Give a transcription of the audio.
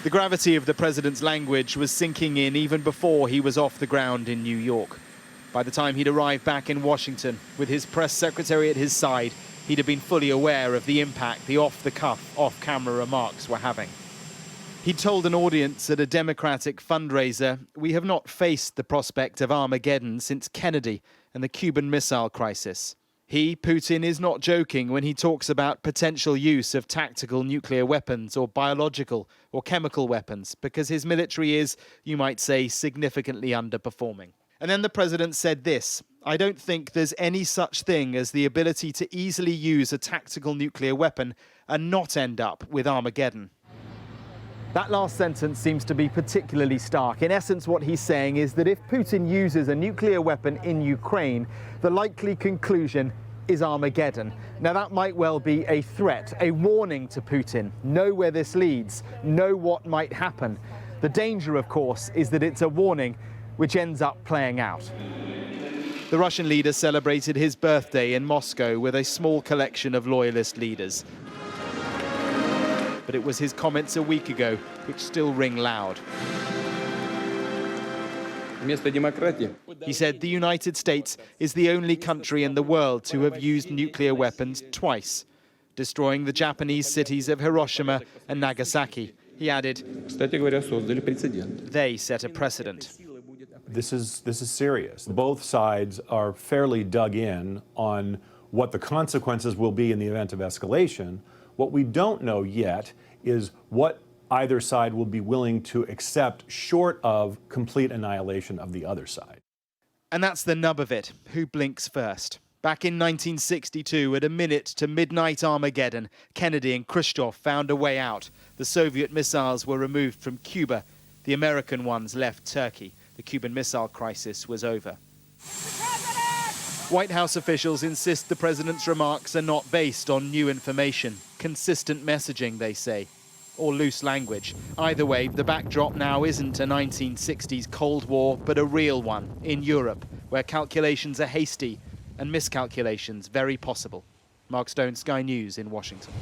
The gravity of the president's language was sinking in even before he was off the ground in New York. By the time he'd arrived back in Washington, with his press secretary at his side, he'd have been fully aware of the impact the off-the-cuff, off-camera remarks were having. He told an audience at a Democratic fundraiser, "We have not faced the prospect of Armageddon since Kennedy and the Cuban Missile Crisis." He, Putin, is not joking when he talks about potential use of tactical nuclear weapons or biological or chemical weapons, because his military is, you might say, significantly underperforming. And then the president said this: "I don't think there's any such thing as the ability to easily use a tactical nuclear weapon and not end up with Armageddon." That last sentence seems to be particularly stark. In essence, what he's saying is that if Putin uses a nuclear weapon in Ukraine, the likely conclusion is Armageddon. Now, that might well be a threat, a warning to Putin. Know where this leads, know what might happen. The danger, of course, is that it's a warning which ends up playing out. The Russian leader celebrated his birthday in Moscow with a small collection of loyalist leaders. But it was his comments a week ago which still ring loud. He said the United States is the only country in the world to have used nuclear weapons twice, destroying the Japanese cities of Hiroshima and Nagasaki. He added, "They set a precedent." This is serious. Both sides are fairly dug in on what the consequences will be in the event of escalation. What we don't know yet is what either side will be willing to accept short of complete annihilation of the other side. And that's the nub of it. Who blinks first? Back in 1962, at a minute to midnight Armageddon, Kennedy and Khrushchev found a way out. The Soviet missiles were removed from Cuba. The American ones left Turkey. The Cuban Missile Crisis was over. White House officials insist the president's remarks are not based on new information. Consistent messaging, they say, or loose language. Either way, the backdrop now isn't a 1960s Cold War, but a real one in Europe, where calculations are hasty and miscalculations very possible. Mark Stone, Sky News in Washington.